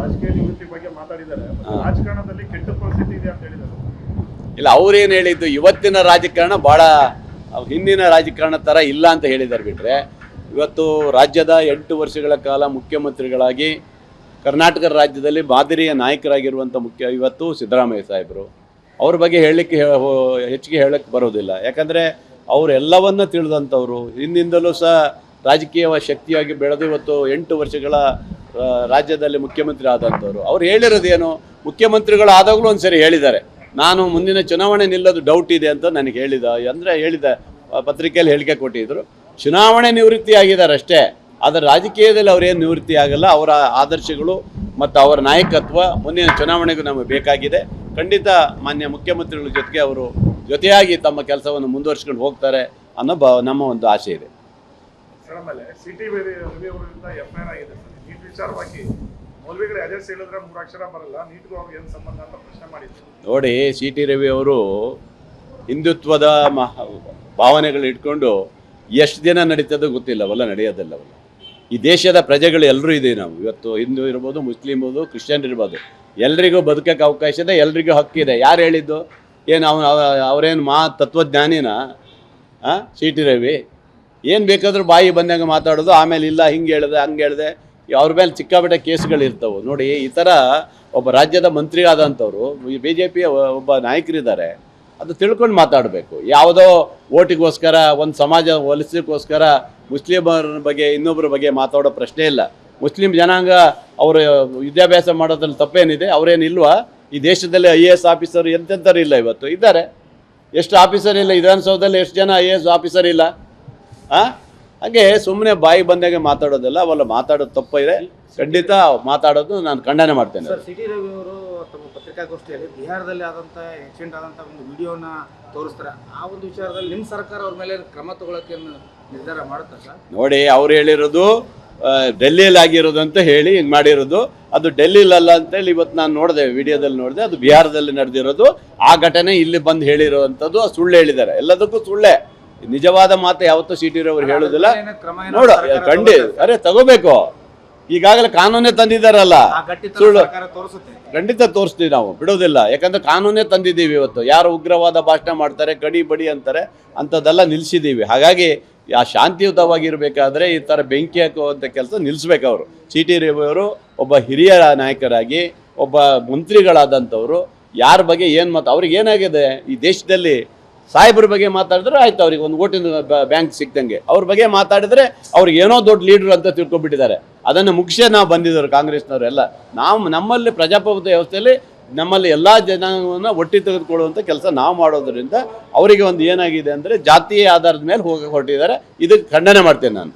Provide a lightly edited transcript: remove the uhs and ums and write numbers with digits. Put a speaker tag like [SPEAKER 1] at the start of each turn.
[SPEAKER 1] ರಾಜಕೀಯ ನಿವೃತ್ತಿ ಬಗ್ಗೆ ಮಾತಾಡಿದ್ದಾರೆ. ರಾಜಕಾರಣದಲ್ಲಿ ಕೆಟ್ಟ ಪರಿಸ್ಥಿತಿ ಇದೆ ಅಂತ ಹೇಳಿದ್ದಾರೆ.
[SPEAKER 2] ಇಲ್ಲ, ಅವ್ರೇನು ಹೇಳಿದ್ದು ಇವತ್ತಿನ ರಾಜಕಾರಣ ಭಾಳ ಹಿಂದಿನ ರಾಜಕಾರಣ ಥರ ಇಲ್ಲ ಅಂತ ಹೇಳಿದ್ದಾರೆ. ಬಿಟ್ಟರೆ ಇವತ್ತು ರಾಜ್ಯದ 8 ವರ್ಷಗಳ ಕಾಲ ಮುಖ್ಯಮಂತ್ರಿಗಳಾಗಿ ಕರ್ನಾಟಕ ರಾಜ್ಯದಲ್ಲಿ ಮಾದರಿಯ ನಾಯಕರಾಗಿರುವಂಥ ಇವತ್ತು ಸಿದ್ದರಾಮಯ್ಯ ಸಾಹೇಬರು. ಅವ್ರ ಬಗ್ಗೆ ಹೇಳಲಿಕ್ಕೆ ಹೆಚ್ಚಿಗೆ ಹೇಳಕ್ಕೆ ಬರೋದಿಲ್ಲ. ಯಾಕಂದರೆ ಅವರೆಲ್ಲವನ್ನ ತಿಳಿದಂಥವ್ರು, ಹಿಂದಿಂದಲೂ ಸಹ ರಾಜಕೀಯ ಶಕ್ತಿಯಾಗಿ ಬೆಳೆದು ಇವತ್ತು 8 ವರ್ಷಗಳ ರಾಜ್ಯದಲ್ಲಿ ಮುಖ್ಯಮಂತ್ರಿ ಆದಂಥವ್ರು. ಅವ್ರು ಹೇಳಿರೋದೇನು, ಮುಖ್ಯಮಂತ್ರಿಗಳು ಆದಾಗಲೂ ಒಂದು ಸರಿ ಹೇಳಿದ್ದಾರೆ, ನಾನು ಮುಂದಿನ ಚುನಾವಣೆ ನಿಲ್ಲೋದು ಡೌಟ್ ಇದೆ ಅಂತ ನನಗೆ ಹೇಳಿದ ಪತ್ರಿಕೆಯಲ್ಲಿ ಹೇಳಿಕೆ ಕೊಟ್ಟಿದ್ದರು. ಚುನಾವಣೆ ನಿವೃತ್ತಿ ಆಗಿದ್ದಾರೆ ಅಷ್ಟೇ, ಆದರೆ ರಾಜಕೀಯದಲ್ಲಿ ಅವರೇನು ನಿವೃತ್ತಿ ಆಗಲ್ಲ. ಅವರ ಆದರ್ಶಗಳು ಮತ್ತು ಅವರ ನಾಯಕತ್ವ ಮುಂದಿನ ಚುನಾವಣೆಗೂ ನಮಗೆ ಬೇಕಾಗಿದೆ. ಖಂಡಿತ ಮಾನ್ಯ ಮುಖ್ಯಮಂತ್ರಿಗಳ ಜೊತೆಗೆ ಅವರು ಜೊತೆಯಾಗಿ ತಮ್ಮ ಕೆಲಸವನ್ನು ಮುಂದುವರಿಸ್ಕೊಂಡು ಹೋಗ್ತಾರೆ ಅನ್ನೋ ನಮ್ಮ ಒಂದು ಆಸೆ ಇದೆ.
[SPEAKER 1] ಆಮೇಲೆ ಸಿಟಿ ರವಿ ಅವರಿಂದ ಎಫ್ಐಆರ್ ಆಗಿದೆ ಸರ್. ನೀಟ್ ವಿಚಾರವಾಗಿ ಮೌಲ್ವಿಗಳು ಅಜೆಸ್ ಹೇಳಿದ್ರೆ 3 ಅಕ್ಷರ ಬರಲ್ಲ, ನೀಟ್ಗೂ ಅವ್ರಿಗೆ ಏನು ಸಂಬಂಧ ಅಂತ ಪ್ರಶ್ನೆ ಮಾಡಿದ್ರು.
[SPEAKER 2] ನೋಡಿ, ಸಿ.ಟಿ. ರವಿ ಅವರು ಹಿಂದುತ್ವದ ಭಾವನೆಗಳು ಇಟ್ಕೊಂಡು ಎಷ್ಟು ದಿನ ನಡೀತದೋ ಗೊತ್ತಿಲ್ಲವಲ್ಲ, ನಡೆಯೋದಿಲ್ಲವಲ್ಲ. ಈ ದೇಶದ ಪ್ರಜೆಗಳು ಎಲ್ಲರೂ ಇದ್ದೀವಿ ನಾವು. ಇವತ್ತು ಹಿಂದೂ ಇರ್ಬೋದು, ಮುಸ್ಲಿಮ್ ಇರ್ಬೋದು, ಕ್ರಿಶ್ಚಿಯನ್ ಇರ್ಬೋದು, ಎಲ್ರಿಗೂ ಬದುಕೋಕ್ಕೆ ಅವಕಾಶ ಇದೆ, ಎಲ್ರಿಗೂ ಹಕ್ಕಿದೆ. ಯಾರು ಹೇಳಿದ್ದು? ಏನು ಅವರೇನು ತತ್ವಜ್ಞಾನಿನ ಸಿ.ಟಿ. ರವಿ? ಏನು ಬೇಕಾದರೂ ಬಾಯಿ ಬಂದಾಗ ಮಾತಾಡೋದು, ಆಮೇಲೆ ಇಲ್ಲ ಹಿಂಗೆ ಹೇಳಿದೆ ಹಂಗೆ ಹೇಳಿದೆ. ಅವ್ರ ಮೇಲೆ ಚಿಕ್ಕಾಪಟ್ಟೆ ಕೇಸ್ಗಳಿರ್ತವೆ. ನೋಡಿ, ಈ ಥರ ಒಬ್ಬ ರಾಜ್ಯದ ಮಂತ್ರಿ ಆದಂಥವ್ರು, BJPಯ ಒಬ್ಬ ನಾಯಕರಿದ್ದಾರೆ, ಅದು ತಿಳ್ಕೊಂಡು ಮಾತಾಡಬೇಕು. ಯಾವುದೋ ಓಟಿಗೋಸ್ಕರ, ಒಂದು ಸಮಾಜ ಒಲಿಸೋಕ್ಕೋಸ್ಕರ ಮುಸ್ಲಿಮರ ಬಗ್ಗೆ ಇನ್ನೊಬ್ಬರ ಬಗ್ಗೆ ಮಾತಾಡೋ ಪ್ರಶ್ನೆ ಇಲ್ಲ. ಮುಸ್ಲಿಂ ಜನಾಂಗ ಅವರು ವಿದ್ಯಾಭ್ಯಾಸ ಮಾಡೋದ್ರಲ್ಲಿ ತಪ್ಪೇನಿದೆ? ಅವರೇನಿಲ್ವಾ? ಈ ದೇಶದಲ್ಲಿ IAS ಆಫೀಸರ್ ಎಂತೆಂಥವ್ರು ಇಲ್ಲ? ಇವತ್ತು ಇದ್ದಾರೆ. ಎಷ್ಟು ಆಫೀಸರ್ ಇಲ್ಲ? ವಿಧಾನಸೌಧದಲ್ಲಿ ಎಷ್ಟು ಜನ IAS ಆಫೀಸರ್ ಇಲ್ಲ? ಹಾಗೆ ಸುಮ್ಮನೆ ಬಾಯಿ ಬಂದಾಗೆ ಮಾತಾಡೋದಿಲ್ಲ, ಅವೆಲ್ಲ ಮಾತಾಡೋದು ತಪ್ಪಿದೆ. ಖಂಡಿತ ಮಾತಾಡೋದು ನಾನು ಖಂಡನೆ ಮಾಡ್ತೇನೆ.
[SPEAKER 3] Sir, CT. ರವಿ ಅವರು ತಮ್ಮ ಪತ್ರಿಕಾಗೋಷ್ಠಿಯಲ್ಲಿ ಬಿಹಾರದಲ್ಲಿ ಆದಂಥ ಆಕ್ಸಿಡೆಂಟ್ ಆದಂಥ ಒಂದು ವಿಡಿಯೋನ ತೋರಿಸ್ತಾರೆ. ಆ ಒಂದು ವಿಚಾರದಲ್ಲಿ ನಿಮ್ಮ ಸರ್ಕಾರ ಅವ್ರ ಮೇಲೆ ಕ್ರಮ ತಗೊಳ್ಳೋಕ್ಕೆ ನಿರ್ಧಾರ ಮಾಡುತ್ತಾ ಸರ್?
[SPEAKER 2] ನೋಡಿ, ಅವ್ರು ಹೇಳಿರೋದು ಡೆಲ್ಲಿಯಲ್ಲಿ ಆಗಿರೋದು ಅಂತ ಹೇಳಿ ಹಿಂಗೆ ಮಾಡಿರೋದು. ಅದು ಡೆಲ್ಲಿಲಲ್ಲ ಅಂತೇಳಿ ಇವತ್ತು ನಾನು ನೋಡಿದೆ, ವಿಡಿಯೋದಲ್ಲಿ ನೋಡಿದೆ. ಅದು ಬಿಹಾರದಲ್ಲಿ ನಡೆದಿರೋದು. ಆ ಘಟನೆ ಇಲ್ಲಿ ಬಂದು ಹೇಳಿರೋವಂಥದ್ದು ಸುಳ್ಳು ಹೇಳಿದ್ದಾರೆ. ಎಲ್ಲದಕ್ಕೂ ಸುಳ್ಳೇ. ನಿಜವಾದ ಮಾತು ಯಾವತ್ತೂ ಸಿ.ಟಿ. ರವಿ ಅವರು ಹೇಳೋದಿಲ್ಲ. ನೋಡು, ತಗೋಬೇಕು. ಈಗಾಗಲೇ ಕಾನೂನೇ ತಂದಿದ್ದಾರಲ್ಲ, ಸುಳ್ಳು ಖಂಡಿತ ತೋರಿಸ್ತೀವಿ ನಾವು, ಬಿಡೋದಿಲ್ಲ. ಯಾಕಂದ್ರೆ ಕಾನೂನೇ ತಂದಿದ್ದೀವಿ. ಇವತ್ತು ಯಾರು ಉಗ್ರವಾದ ಭಾಷಣ ಮಾಡ್ತಾರೆ, ಕಡಿ ಬಡಿ ಅಂತಾರೆ, ಅಂಥದ್ದೆಲ್ಲ ನಿಲ್ಲಿಸಿದ್ದೀವಿ. ಹಾಗಾಗಿ ಆ ಶಾಂತಿಯುತವಾಗಿರಬೇಕಾದ್ರೆ ಈ ಥರ ಬೆಂಕಿ ಹಾಕುವಂಥ ಕೆಲಸ ನಿಲ್ಲಿಸ್ಬೇಕು. ಅವರು ಸಿ.ಟಿ. ರವಿ ಅವರು ಒಬ್ಬ ಹಿರಿಯ ನಾಯಕರಾಗಿ, ಒಬ್ಬ ಮಂತ್ರಿಗಳಾದಂಥವ್ರು, ಯಾರ ಬಗ್ಗೆ ಏನು ಅವ್ರಿಗೆ ಏನಾಗಿದೆ ಈ ದೇಶದಲ್ಲಿ? ಸಾಹೇಬ್ರ ಬಗ್ಗೆ ಮಾತಾಡಿದ್ರೆ ಆಯ್ತು, ಅವ್ರಿಗೆ ಒಂದು ಓಟಿನ ಬ್ಯಾಂಕ್ ಸಿಕ್ದಂಗೆ. ಅವ್ರ ಬಗ್ಗೆ ಮಾತಾಡಿದ್ರೆ ಅವ್ರಿಗೆ ಏನೋ ದೊಡ್ಡ ಲೀಡ್ರು ಅಂತ ತಿಳ್ಕೊಬಿಟ್ಟಿದ್ದಾರೆ. ಅದನ್ನು ಮುಗಿಸೇ ನಾವು ಬಂದಿದ್ದಾರೆ ಕಾಂಗ್ರೆಸ್ನವರೆಲ್ಲ. ನಮ್ಮಲ್ಲಿ ಪ್ರಜಾಪ್ರಭುತ್ವ ವ್ಯವಸ್ಥೆಯಲ್ಲಿ ನಮ್ಮಲ್ಲಿ ಎಲ್ಲ ಜನಾಂಗವನ್ನು ಒಟ್ಟಿ ತೆಗೆದುಕೊಳ್ಳುವಂಥ ಕೆಲಸ ನಾವು ಮಾಡೋದ್ರಿಂದ ಅವರಿಗೆ ಒಂದು ಏನಾಗಿದೆ ಅಂದರೆ ಜಾತಿಯ ಆಧಾರದ ಮೇಲೆ ಹೋಗಿ ಹೊರಟಿದ್ದಾರೆ. ಇದಕ್ಕೆ ಖಂಡನೆ ಮಾಡ್ತೇನೆ ನಾನು.